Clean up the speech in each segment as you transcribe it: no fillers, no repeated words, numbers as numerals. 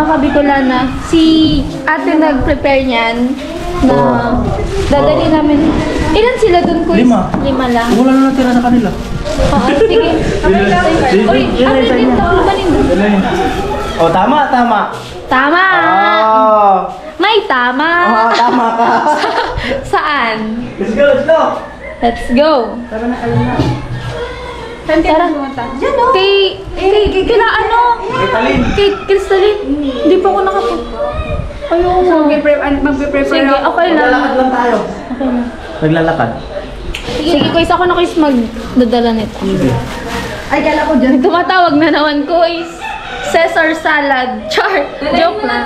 mga kabikolana, si ate nag-prepare niyan na dadali namin. Ilan sila dun, Kuis? 5 lang. Wala na natira sa kanila. Oo, sige. Uy, ate dito, lumanin doon. Oh, tama. Tama! Oh. May tama! Oh, tama ka. Saan? Let's go. Let's go! Tara na kayo na. Tara. Kila ano? Kay Crystalline. Hindi pa ako nakapunta. Ayun. So, magpe-prepare Sige, okay lang. Naglalakad lang tayo. Okay na. Naglalakad. Sige, Kuis, ako na Kuis magdadala nito. Ay, kala ko dyan. Tumatawag na naman, Kuis. Caesar salad. Char. Joke lang.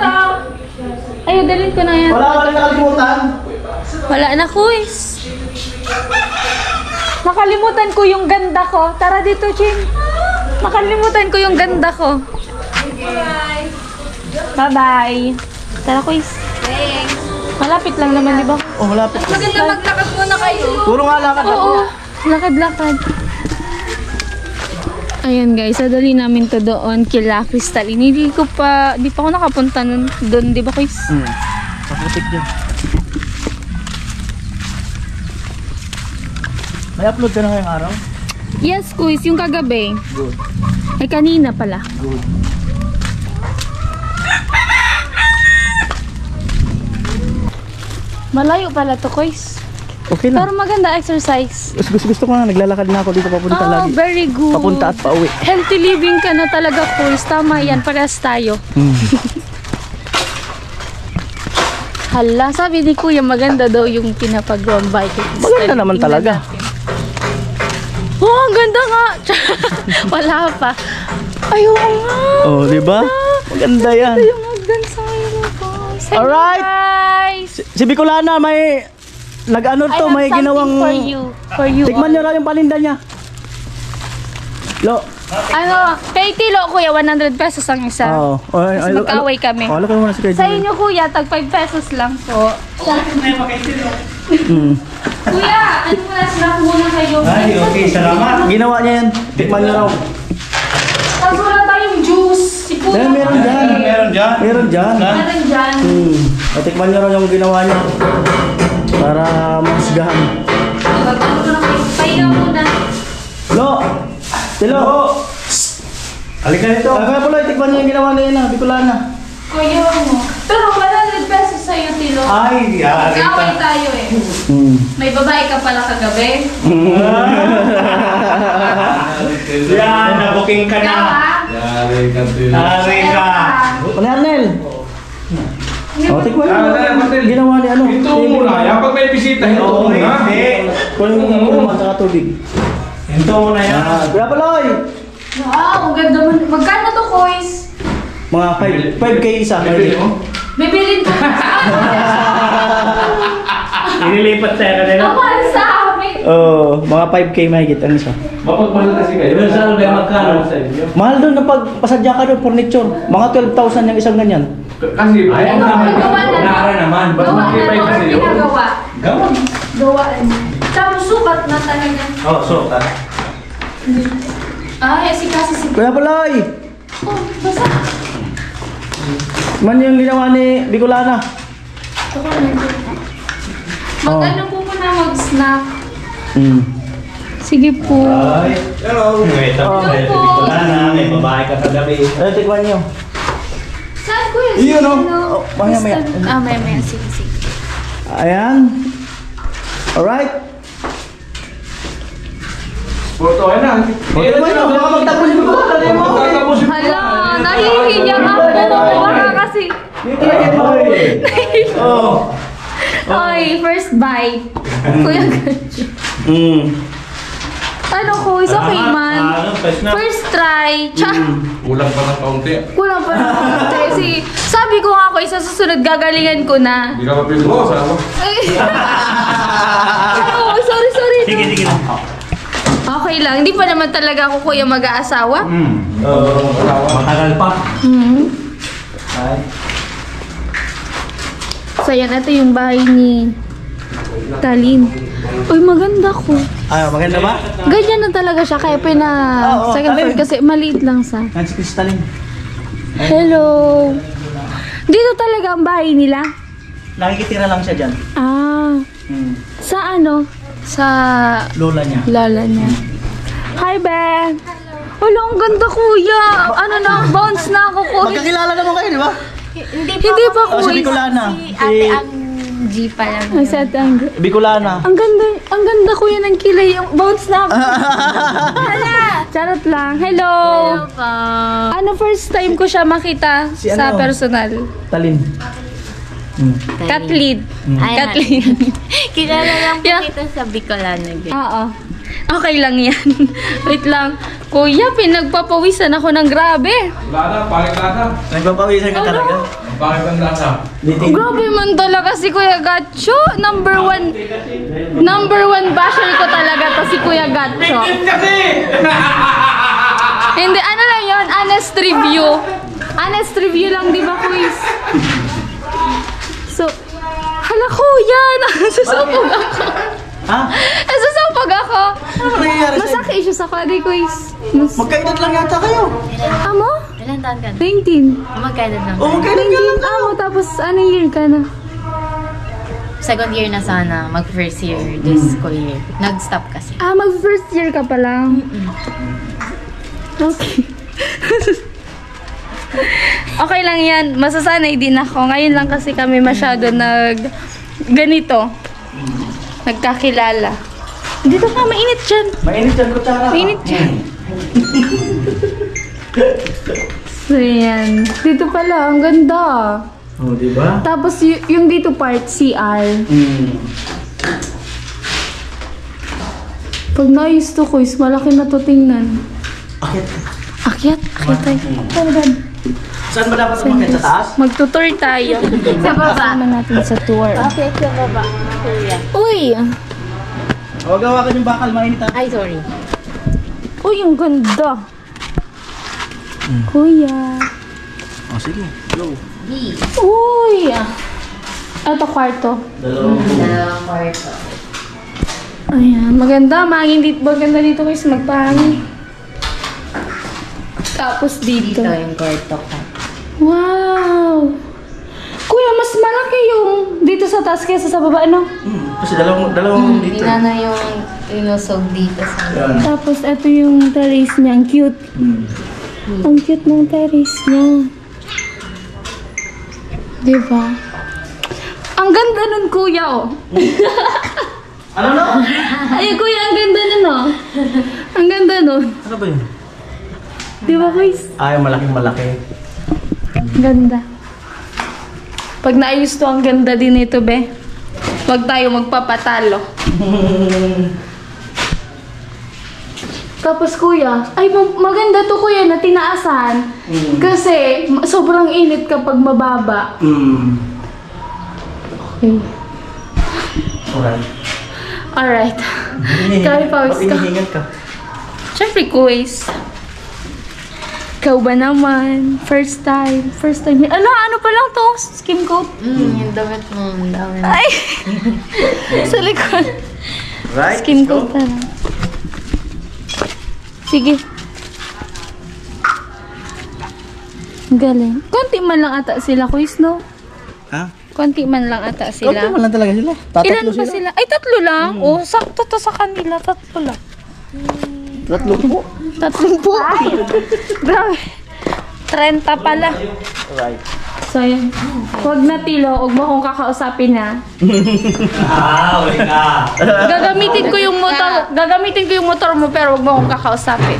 Ay, dalhin ko na yan. Wala nakalimutan. Wala na, Kuis. Nakalimutan ko yung ganda ko. Tara dito, Chin. Nakalimutan ko yung ganda ko. Bye-bye. Tara, Kuis. Thanks. Malapit lang naman, di ba? Oh, malapit. Maganda maglakad muna kayo. Puro nga lakad ako. Oo. Lakad-lakad. Ayan guys, sadali namin to doon kila Crystalline. Di pa ako nakapunta doon, di ba, Kuis? Kaputik dyan. May upload ka na ngayong araw? Yes, Kuis, yung kagabi. Good. Ay, kanina pala. Good. Malayo pala to, Kuis. Okay Pero lang. maganda exercise. Gusto ko nga, naglalakad na ako dito papunta Oh, lagi. very good. Papunta at pauwi. Healthy living ka na talaga, Kuis. Tama yan, parehas tayo. Hala, sabi ni Kuya, maganda daw yung pinapag-ground bike. Maganda naman Tingnan talaga. natin. Oh, ang ganda nga. Wala pa. Ayaw nga. Oh, di ba? Maganda yan. Ito yung magdan sa ngayon, guys. Hello, Alright. guys. Si Bicolana may nag-ano I to, have may something ginawang for you. For you. Tikman niyo raw yung paninda niya. Lo. Ano, kay Tilo, Kuya, 100 pesos ang isa. Oo. Tapos mag-away kami. Oh, alam ko muna si Kuya Sa Jimmy. inyo, Kuya, tag 5 pesos lang po. Kuya, ano muna snack muna kayo? Ay, okay, salamat. Ginawa niya yan. Tikman niyo raw. Tapos wala tayong juice. Si Kuya. Meron dyan. Meron dyan. Meron dyan. Meron dyan. Tikman niyo raw yung ginawa niya. Para masgahan. Magkano na kayo? Pahinga muna. Lo. Tilo. Halika nito. Kaya pala, tikman niyo yung ginawa niya na. Bicolana. Kuya mo. Pero 100 pesos sa'yo, Tilo. Ay, yari Mag-away ka. tayo eh. May babae ka pala kagabi. Yan, nabuking ka na. Ikaw ha? Yari ka. Wala, Arnel. Oh, tikman niyo. Martel. Ginawa ni ano. Ito muna. Yan pag may bisita, ito Oo, muna. hindi. Kunin mo naman sa tubig. Ito muna yan. Kuya Paloy. Wow, ang ganda mo. Magkano to, Kois? Mga 5K isa. Bibili mo? Bibilin ko. Inilipat tayo kanina. Kapal sa amin. Oh, mga 5K mahigit ang isa. Mapagmahal kasi kayo. Doon sa Albay, magkano sa inyo? Mahal doon na pag pasadya ka doon, furniture. Mga 12,000 yung isang ganyan. Kasi, Ay, Ito, naman. gawa na. Naara naman. Ba't Gawa na makipay to or kasi yun? pinagawa? Gawan. Gawaan. Tapos sukat na talaga. Oh, so, Ay, si Kuya Paloy! Oh, basta. Man yung ginawa ni Bicolana. Ito ko na. Mag-ano po muna mag-snack. Sige po. Ay, hello. Ito, Hello po. wala na. May babae ka kagabi. Ano, tikman niyo. Saan ko yun? Iyon, oh. Ano? Oh, maya. Ah, maya. Sige. Ayan. Alright. Puto ay na. Tikman niyo, baka magtapos yung Bicolana. Magtatapos yung Hala, nahihiya ako. Baka kasi. Oh. Ay, first bite. Kuya, ano ko? Is okay man. First try. Kulang pa ng kaunti. Kulang pa naman. Kasi sabi ko nga ako, isa susunod gagalingan ko na. Hindi ka mapili mo. Saan mo? Ay. Oh, sorry. Sige lang. Okay lang. Hindi pa naman talaga ako kuya mag-aasawa. Matagal pa. Ay. So yan, ito yung bahay ni Talin. Uy, maganda ko. Ay, maganda ba? Ganyan na talaga siya. Kaya Oo, second floor Talin. kasi maliit lang sa. Yan si Crystalline. Hello. Dito talaga ang bahay nila? Nakikitira lang siya dyan. Ah, sa ano? Sa Lola niya. lala niya. Hi, Ben! Wala, ang ganda, kuya! Ano na, bounce na ako, kuya! Magkakilala naman kayo, di ba? Hindi pa, Oh, si kuya! Bicolana. Ate ang G pa lang. Ang sa ang Bicolana. ganda kuya ng kilay, yung bounce na ako. Charot lang. Hello! Ano, first time ko siya makita Si sa ano? personal? Talin. Kathleen. Ay, Kathleen. Kilala lang po Yeah. kita sa Bicolana. Oo. Okay lang yan. Wait lang. Kuya, pinagpapawisan ako ng grabe. Lana, pangit lana. Nagpapawisan ka talaga. Pangit ang lana. Grabe man talaga si Kuya Gatcho. Number one basher ko talaga to si Kuya Gatcho. Hindi, ano lang yun? Honest review. Honest review lang, di ba, quiz? So, hala kuya, nasusapag ako. Ha? Nasusapag ako. Ano ba nangyayari sa'yo? Masaki issues ako, adi quiz. Magkaedad lang yata kayo. Amo? Ilan taon ka na? 19. Magkailan lang. Oh, magkaedad ka lang. Amo, tapos anong year ka na? Second year na sana, mag first year this school year. Nag-stop kasi. Ah, mag first year ka pa lang. Okay. Okay lang yan. Masasanay din ako. Ngayon lang kasi kami masyado ganito. Nagkakilala. Dito ka, mainit dyan. Mainit dyan, kutsara. Mainit dyan. So, yan. Dito pala, ang ganda. Oh, di ba? Tapos, yung dito part, CR. Pag naayos to, Kuis, malaki na to tingnan. Akit. Akyat? Akyat tayo. Talagang. Saan ba dapat umakit? Sa taas? Magtutour tayo. Sa baba. Kasama natin sa tour. Okay, sa baba. Kuya. Uy! Huwag gawakan yung bakal, mainit ha. Ay, sorry. Uy, ang ganda. Kuya. Oh, sige. Go. Uy! Ito, kwarto. Dalawang kwarto. Ayan, maganda. Maganda dito guys, magpahangin. Tapos dito. Dito yung kwarto ko. Wow! Kuya, mas malaki yung dito sa taas kaysa sa baba, no? Kasi dalawang dito. Inana yung inusog dito sa... Yan. Tapos ito yung terrace niya. Ang cute. Ang cute ng terrace niya. Diba? Ang ganda nun, kuya, oh. Ano na? Ay, kuya, ang ganda nun, oh. Ang ganda nun. Ano ba yun? Diba, guys? Ay, malaking malaki. Ganda. Pag naayos to, ang ganda din ito, be. Huwag tayo magpapatalo. Tapos, kuya, ay, maganda to, kuya, na tinaasan. Kasi, sobrang init kapag mababa. Okay. Alright. Alright. Kaya pause ka. Inihingan ka. Siyempre, quiz. Ikaw ba naman? First time. Ano pa lang to? Skim coat? yung damit mo. Ang dami na. Ay! Sa likod. Right? Skim let's go. coat na lang. Sige. Ang galing. Konti man lang ata sila, quiz, no? Ha? Konti man lang ata Konti sila. man lang talaga sila. Ilan ba sila? Ay, 3 lang. Oh, sakto to sa kanila. 3 lang. 3 po. 3 po. Grabe. 30 pala. Alright. So, yun. Huwag na tilo. Huwag mo akong kakausapin, ha. Wait na. Gagamitin ko yung motor mo, pero huwag mo akong kakausapin.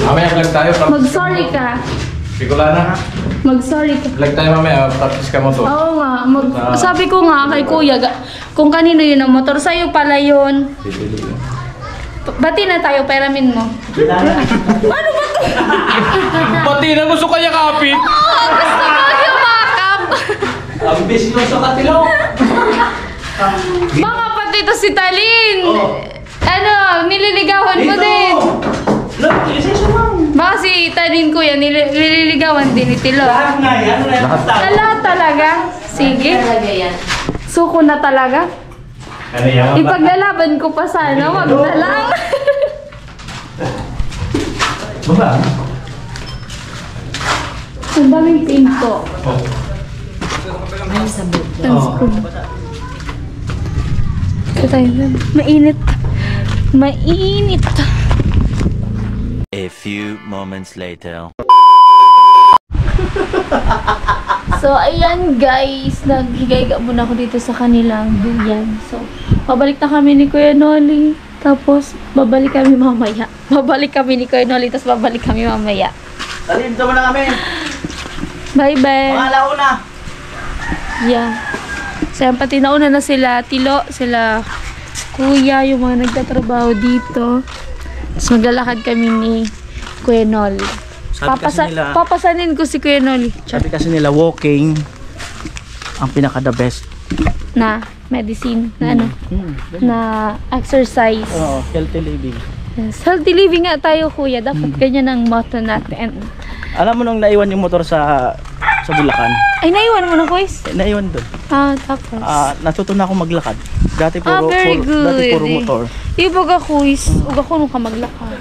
Mamaya vlog tayo. Mag-sorry ka. Bicolana. Mag-sorry ka. Vlog tayo mamaya. Practice ka mo to. Oo nga. Sabi ko nga kay kuya, kung kanino yun ang motor, sa'yo pala yun. Bati na tayo, peramin mo. Ano ba to? Pati na gusto kaya kapit. Oh, gusto ko yumakap. Ang bisnoso ka tilo. Baka pati to si Talin. Oh. Ano, nililigawan mo din. Look, isa lang. Baka si Talin kuya, nililigawan din ni Tilo. Lahat na yan. Ano na yan? Lahat talaga? Sige. Talaga yan. Suko na talaga. Ano yan? Ipaglalaban ko pa sana, wag na lang. Baba. Ang daming pinto. Ay, sabog. Ito tayo. Mainit. Mainit. A few moments later. So, ayan guys. Naghigay-ga muna ako dito sa kanilang duyan. So, pabalik na kami ni Kuya Noli. Tapos, babalik kami mamaya. Babalik kami ni Kuya Noli. Tapos, babalik kami mamaya. Talim, tama na kami. Bye-bye. Alauna. Yeah. So, yan, pati nauna na sila. Tilo, sila Kuya, yung mga nagtatrabaho dito. Tapos, maglalakad kami ni Kuya Noli. Sabi kasi nila, papasanin ko si Kuya Noli. sabi kasi nila walking ang pinaka the best. Na medicine, na ano, na exercise. Oo, healthy living. Yes. Healthy living nga tayo, Kuya. Dapat ganyan ang motto natin. Alam mo nung naiwan yung motor sa Bulacan? Ay, naiwan mo na, Kuys? Naiwan doon. Tapos. Natuto na akong maglakad. Dati Very good. dati puro motor. Ibag ako, Kuys. Huwag ako nung ka maglakad.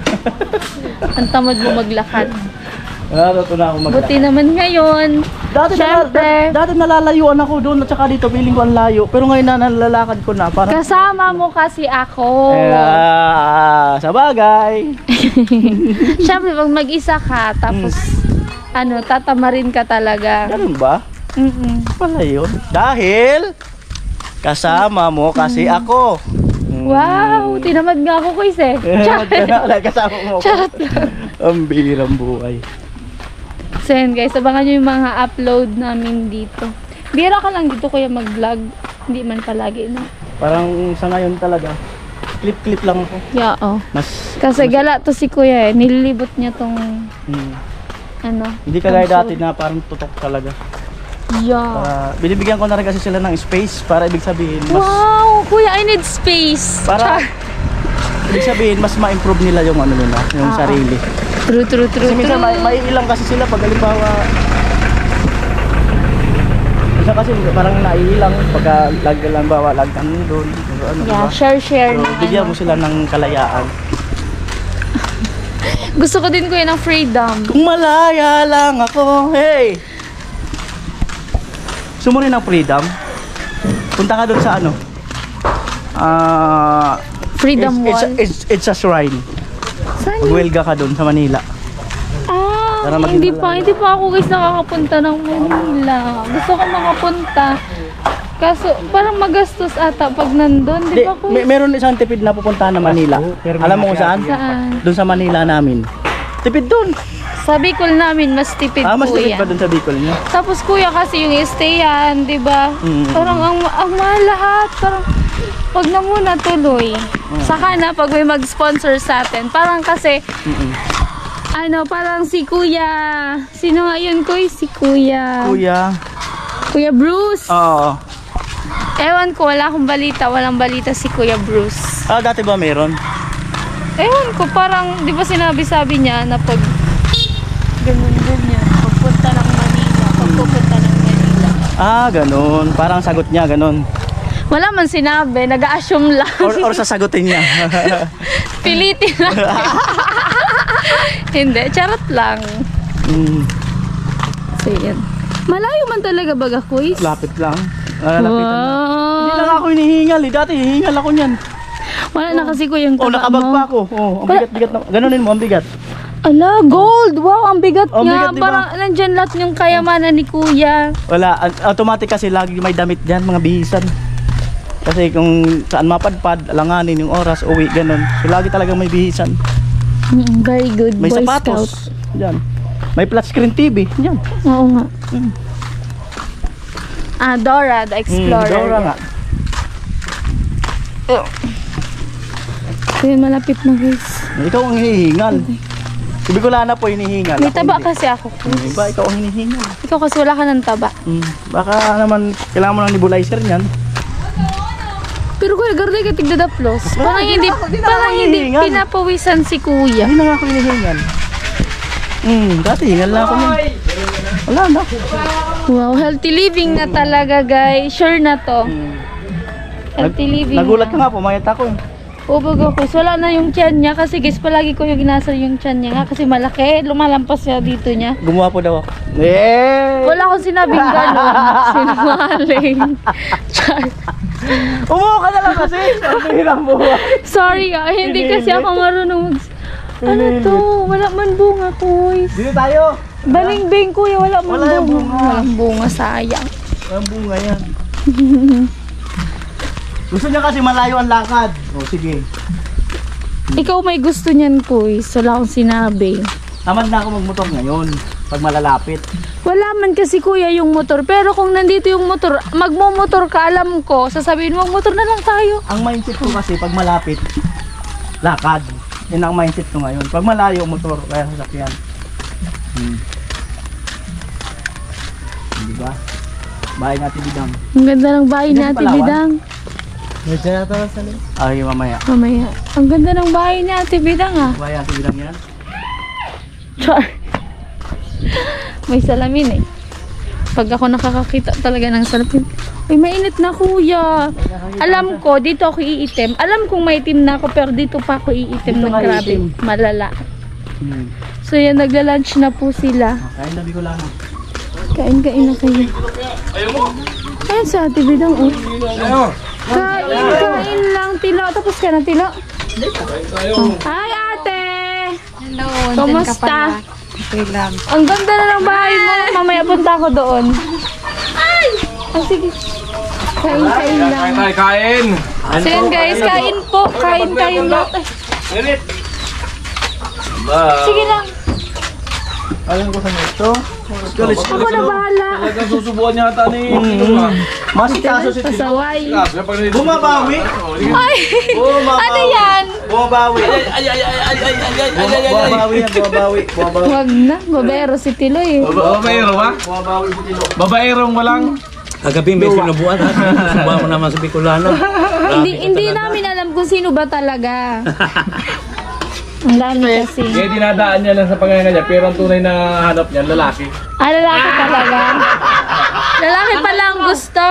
Ang tamad mo maglakad. Natuto na akong maglakad. Buti naman ngayon. Syempre. Dati nalalayuan ako doon at saka dito feeling ko ang layo. Pero ngayon na nalalakad ko na. Parang, Kasama mo kasi ako. sa bagay. Syempre, pag mag-isa ka, tapos, tatamarin ka talaga. Ganun ba? Wala yun. Dahil kasama mo kasi ako. Wow, tinamad nga ako, Kuys eh. Kasama mo ako. Charot lang. Ang bihirang buhay. So yan guys, abangan nyo yung mga upload namin dito. Bira ka lang dito kuya mag-vlog. Hindi man palagi na. Parang sa ngayon talaga, clip-clip lang ako. Yeah, oh. mas- Kasi gala to si kuya eh. Nililibot niya tong Hindi kagaya dati na parang tutok talaga. Yeah. Binibigyan ko na rin kasi sila ng space para ibig sabihin mas Wow, kuya, I need space. para ibig sabihin mas ma-improve nila yung ano nila, yung sarili. True. Kasi minsan may ilang kasi sila pag halimbawa minsan kasi parang naiilang pagka halimbawa lagtan doon. Ano, Yeah, diba? share So, na. bigyan mo sila ng kalayaan. Gusto ko din kuya ng freedom. Kung malaya lang ako, hey! Gusto mo rin ng freedom? Punta ka doon sa ano? Freedom Wall. It's a shrine. Saan yun? Magwelga ka doon sa Manila. Para maging Hindi pa ako guys nakakapunta ng Manila. Gusto ko makapunta. Kaso parang magastos ata pag nandun, di ba kuya? Meron isang tipid na pupuntahan na Manila. Alam mo kung saan? Saan? Doon sa Manila namin. Tipid doon. Sa Bicol namin, mas tipid Mas tipid kuya. pa doon sa Bicol niyo. Tapos kuya kasi yung stayan, di ba? Parang ang mahal lahat. Parang wag na muna tuloy. Saka na pag may mag-sponsor sa atin. Parang kasi, parang si kuya. Sino nga yun kuya? Si kuya. Kuya Bruce. Oo. Ewan ko, wala akong balita. Walang balita si Kuya Bruce. Dati ba meron? Ewan ko, parang, di ba sinabi-sabi niya na pag ganyan, pagpunta ng Manila. Ganun. Parang sagot niya, ganun. Wala man sinabi, nag-a-assume lang. Or sasagutin niya. Pilitin lang. Hindi, charot lang. So, yan. Malayo man talaga baga, Kuys? Lapit lang. Lapitan lang. Hindi Wow. lang ako hinihingal eh. Dati hihingal ako niyan. Wala na kasi ko yung taba Nakabag mo. pa ako. Ang bigat-bigat na. Ganunin mo, ang bigat. Ala, gold! Wow, ang bigat Ang nga. bigat, diba? Parang nandyan lahat yung kayamanan ni Kuya. Wala. Automatic kasi lagi may damit dyan, mga bihisan. Kasi kung saan mapadpad, alanganin yung oras, uwi, ganun. So lagi talagang may bihisan. Very good, May Boy sapatos. Scout. Dyan. May flat screen TV. Dyan. Oo nga. Dora the Explorer. Dora nga. Ayun, malapit na guys. Ikaw ang hinihingal. Si Bicolana po hinihingal. May Ako taba hindi. kasi ako. Iba, ikaw ang hinihingal. Ikaw kasi wala ka ng taba. Baka naman, kailangan mo ng nebulizer niyan. Pero Kuya, garday ka tigdadaplos. Parang hindi hinihingal. pinapawisan si Kuya. Hindi na nga ako hinihingal. Dati hingal na ako niyan. Wala na. Wow, healthy living na talaga guys. Sure na to. Healthy living Nagulat na. ka nga, pumayat ako. Ubog ako. So, wala na yung tiyan niya kasi guys, palagi ko yung ginasal yung tiyan niya nga kasi malaki. Lumalampas siya dito niya. Gumawa po daw ako. Yeah! Wala akong sinabing gano'n. Sinungaling. Char. Umuha ka na lang kasi. Ang hirap buha. Sorry hindi kasi ako marunong Ano to? Wala man bunga, kuys. Dito tayo. Baling-bing, kuya. Wala man Wala yung bunga. bunga. Walang bunga, sayang. Ang bunga yan. Gusto niya kasi malayo ang lakad. O sige. Ikaw may gusto niyan, kuys. Wala akong sinabi. Tamad na ako magmotor ngayon. Pag malalapit. Wala man kasi kuya yung motor. Pero kung nandito yung motor, magmumotor ka, alam ko, sasabihin mo, motor na lang tayo. Ang mindset ko kasi pag malapit, lakad. Yan ang mindset ko ngayon. Pag malayo, motor, kaya sasakyan. Diba? Bahay natin bidang. Ang ganda ng bahay ni Yan, Ate Palawan. Bidang. Medyo na tayo sa loob. Ay, mamaya. Mamaya. Ang ganda ng bahay ni Ate Bidang ah. Bahay natin bidang yan. Char. May salamin eh. Pag ako nakakakita talaga ng salamin. Uy, mainit na kuya. Alam ko, dito ako iitim. Alam kong may itim na ako, pero dito pa ako iitim Dito ng ka grabe. iitim. Malala. So yan, nagla-lunch na po sila. Kain labi ko lang. Kain-kain na kayo. Ayun sa Ate Bidang, oh. Ayaw. Kain lang, Tilo. Tapos ka na, Tilo. Hi, Ate! Hello, Kumusta? Okay lang. Ang ganda na ng bahay mo. Mamaya punta ako doon. Ay! Oh, sige. Kain-kain lang. Kain. So yun guys, kain po. Kain lang. Ganit. Sige lang. Alam ko sa ito. Ako na bahala. Talagang susubukan niya ata ni Masikaso si Tito. Pasaway. Bumabawi. Ay! Ano yan? Bumabawi. Bumabawi yan, bumabawi. Bumabawi. Wag na. Babero si Tilo eh. Babaero ba? Bumabawi si Tilo. Babaerong walang. Kagabi may sinubuan ha. Subuhan mo naman sa Bicolano. Hindi namin alam kung sino ba talaga. Ang dami kasi. Kaya dinadaan niya lang sa panganga niya, pero ang tunay na hanap niya, lalaki. Ah, lalaki talaga. Lalaki pala ang gusto.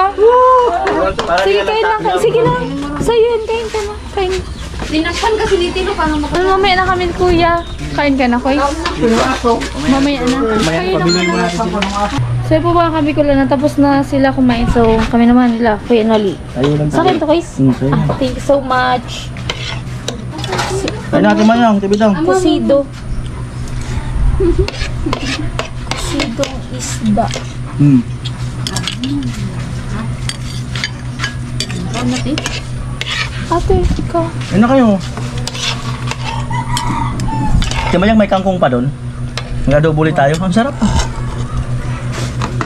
Sige, kain lang. Sige lang. Sa'yo yun, kain ka na. Kain. Sinakpan kasi ni Tilo para Mamaya na kami, kuya. Kain ka na, kuya. Mamaya na. Kain na muna. So, po ba kami ko lang tapos na sila kumain. So, kami naman nila, kuya Noli. Sa akin to, guys. Thank you so much. Kain natin mayang, tibidang. Kusido. Kusidong isda. Ate, ikaw. Ayun na kayo. Kaya mayang may kangkong pa doon. Nag-adobo ulit tayo. Ang sarap.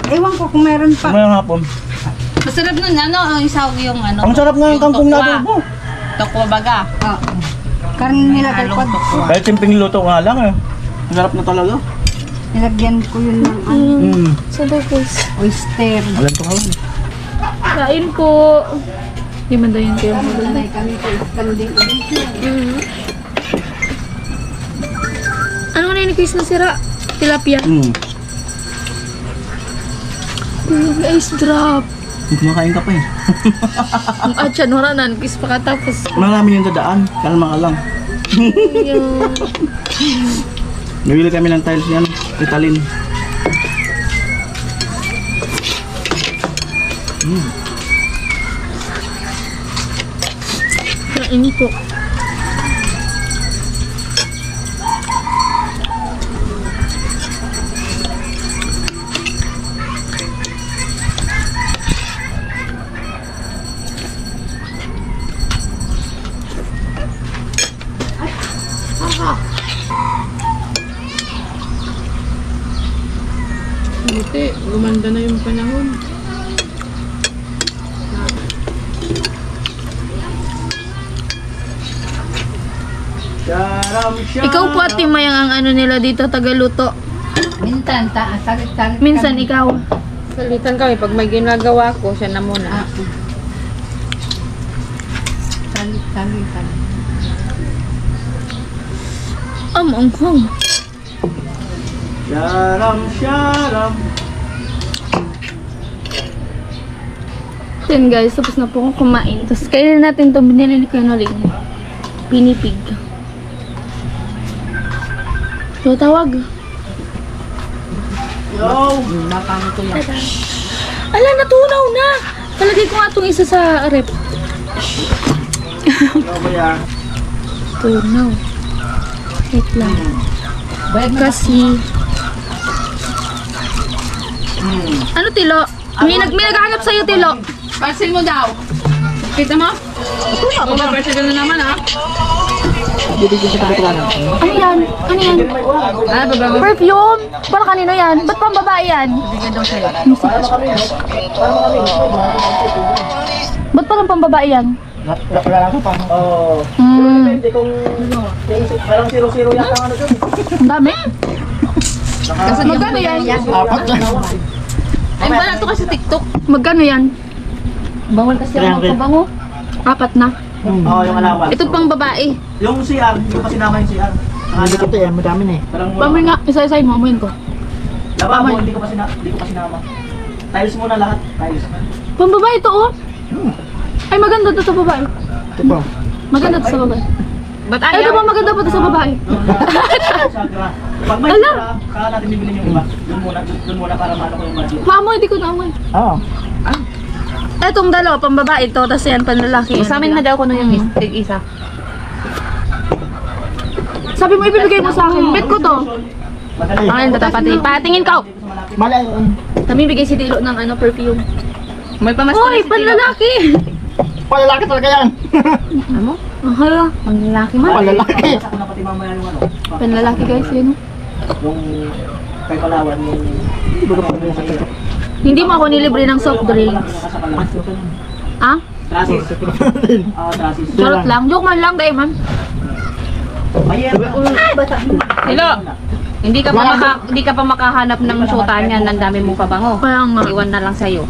Ewan ko kung meron pa. Mayang hapon. Masarap nun, ang isawag yung ano. Ang sarap nga yung kangkong na adobo. Tokwa baga. Karne nila tagpad. Kahit simpleng luto nga lang eh. Ang sarap na talaga. Nilagyan ko yun ng ano, So, guys. oyster. Alam ko kawan. Kain po. Di man daw yun kayo. Sanay kami sa standing. Ano na yung quiz na sira? Tilapia. Guys, drop. Kumakain ka pa eh. Ang atya, nora na. Quiz pa katapos. Marami yung dadaan. Kalma ka lang. Yung... Nabili kami ng tiles yan. Italin. Kain po. Buti, gumanda na yung panahon. Ikaw po at Mayang ang ano nila dito, tagaluto. Minsan, salit-salit. Minsan ikaw. Salitan kami, pag may ginagawa ko, siya na muna. Salit-salit. Anghang. Sharam. Then guys, tapos na po akong kumain. Tapos kainin natin ito, binili ni Kuya Noling. Pinipig. So, tawag. Ala, natunaw na! Palagay ko nga itong isa sa rep. Tunaw. Wait lang. Kasi... Ano, Tilo? May naghahanap sa'yo, Tilo. Parcel mo daw. Kita mo? Parcel ka na naman, ha? Ano yan? Ano yan? Ah, babago. Perfume? Para kanino yan? Ba't pang babae yan? Bigyan daw sa'yo. Ba't parang pang babae yan? Wala lang pa. Oo. Hmm. Hindi kung parang 0-0 yata ang ano dun. Ang dami. Kasi Magkano yan? Apat lang. Ay, wala to kasi TikTok. Magkano yan? Bawal kasi ako magpabango. Apat na. Oo, yung alawan. Ito pang babae. Yung CR, hindi ko pa sinama yung CR. Hindi ko yan, madami na eh. Pamoy nga, isa-isahin mo, amoyin ko. Laba mo, hindi ko pa sinama. Tiles muna lahat, tiles. Pang babae ito, oh. Ay, maganda to sa babae. Ito pa. Maganda to sa babae. Ba't Ay, ito pa maganda pa to sa babae. Pag may Ala! sira, kaya natin bibili yung iba. Doon muna para maano ko yung budget. Maamoy, di ko na amoy. Oo. Etong dalawa, pang babae to, tapos yan, panlalaki. Sa amin na daw ko yung isa. Sabi mo, ibibigay mo sa akin. Bet ko to. Madali. Pangalan na pati. Patingin ka. Malay. Kami bigay si Tilo ng ano, perfume. May pamasko Hoy, panlalaki! Palalaki talaga yan. Ano? Hala, panlalaki man. Palalaki. Ako na pati mamaya yung ano. Panlalaki guys, yun. Yung kay Palawan yung Hindi mo ako nilibre ng soft drinks. Ah? Trasis. Trasis. Charot lang. Joke man lang, dahil man. Hello. Hindi ka pa makahanap ng sutan niyan, ang dami mong pabango. Kaya nga. Iwan na lang sa'yo.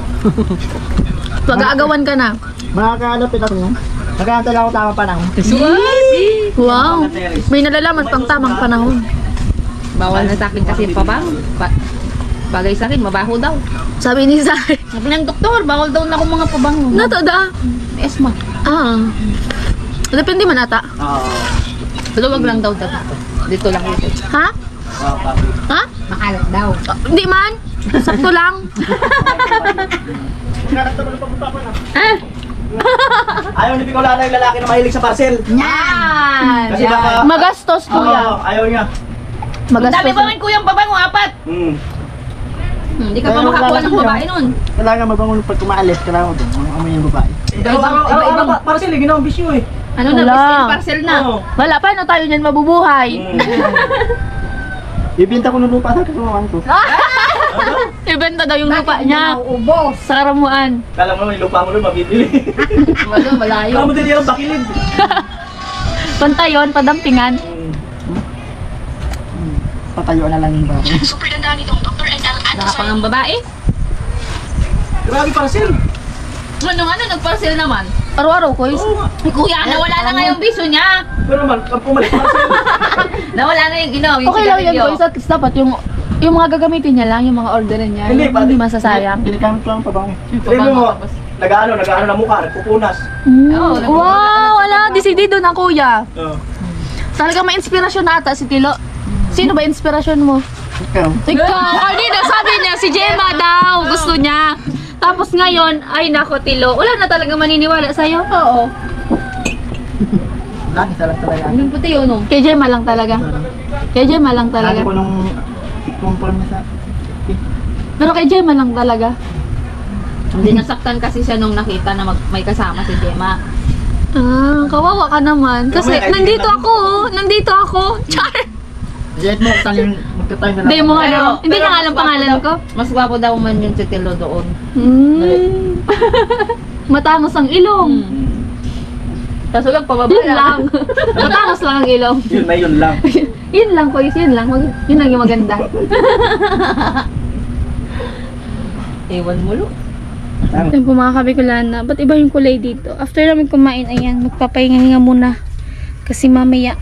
Pag-aagawan ka na. Makakahanapin ako nyo. Nagkakantay lang ako tama pa nang. Wow. May nalalaman pang tamang panahon. Bawal na sa akin kasi yung pabango. Bagay sa akin, mabaho daw. Sabi ni Zay. Sabi ng doktor, bawal daw na akong mga pabango. Nato da. Esma. Ah. Depende man ata. Oo. Luwag lang daw dito. Dito lang ito. Ha? Ha? Makalat daw. Hindi man. Sakto lang. Ayaw ni Bicolana yung lalaki na mahilig sa parcel. Yan! Kasi baka... Magastos, kuya. Oo, ayaw niya. Magastos. Dami pa rin kuyang pabango, 4. Hindi ka pa makakuha ng babae nun. Kailangan mabangon pag kumaalis. Kailangan mo doon. Amoy yung babae. Iba-ibang- Parcel, ginawang bisyo eh. Ano na, Wala. biscuit parcel na. Oo. Wala, paano tayo niyan mabubuhay? Ibinta ko ng lupa sa kasumawan ko. Ibenta daw yung lupa niya. Ubos. Sa karamuan. Kala mo yung lupa mo rin mabibili. Malayo. Kala mo din yung bakilid. Pantayon, padampingan. Patayuan na lang yung babae. Nakapangang babae. Grabe parcel. Ano, nagparcel naman. Araw-araw, kois. Oo nga. Ay, kuya, nawala na nga yung biso niya. Pero naman, pag pumalit parcel. Nawala na yung yung Okay lang yan, sigarilyo. kois. At least dapat yung mga gagamitin niya lang, yung mga orderan niya. Hindi masasayang. Pinikamit ko lang pabango. Pabango Sabi mo, tapos. nag-ano na mukha, nagpupunas. Oo, Wow, wala. Decidido na, kuya. Oo. Talagang may inspirasyon na ata si Tilo. Sino ba inspirasyon mo? Ikaw. Ikaw. Kanina sabi niya, si Gemma daw. Gusto niya. Tapos ngayon, ay nako Tilo. Wala na talaga maniniwala sa'yo. Oo. Lagi sa lang talaga. Anong puti yun, no? Kay Gemma lang talaga. Kay Gemma lang talaga. Lagi ko nung kumpul na sa... Pero kay Gemma lang talaga. Hindi nasaktan kasi siya nung nakita na may kasama si Gemma. Ah, kawawa ka naman. Kasi Ay, nandito ako, oh. Nandito ako. Char! Jet mo, magtatay na lang. Hindi mo alam. Hindi pero na alam mas gwapo pangalan daw- ko. Mas gwapo daw man yung si Tilo doon. Matangos ang ilong. Kaso lang, pababa Yun lang. Matangos lang ang ilong. Yun na yun lang. Yun lang, boys. Yun lang. Yun lang yung maganda. Ewan mo, lo. Yan po mga kabikulana. Ba't iba yung kulay dito? After namin kumain, ayan, magpapahinga-hinga muna. Kasi mamaya,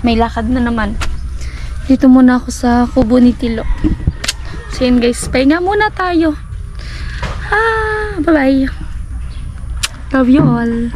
may lakad na naman. Dito muna ako sa kubo ni Tilo. So yun guys, pahinga muna tayo. Bye-bye. Love you all.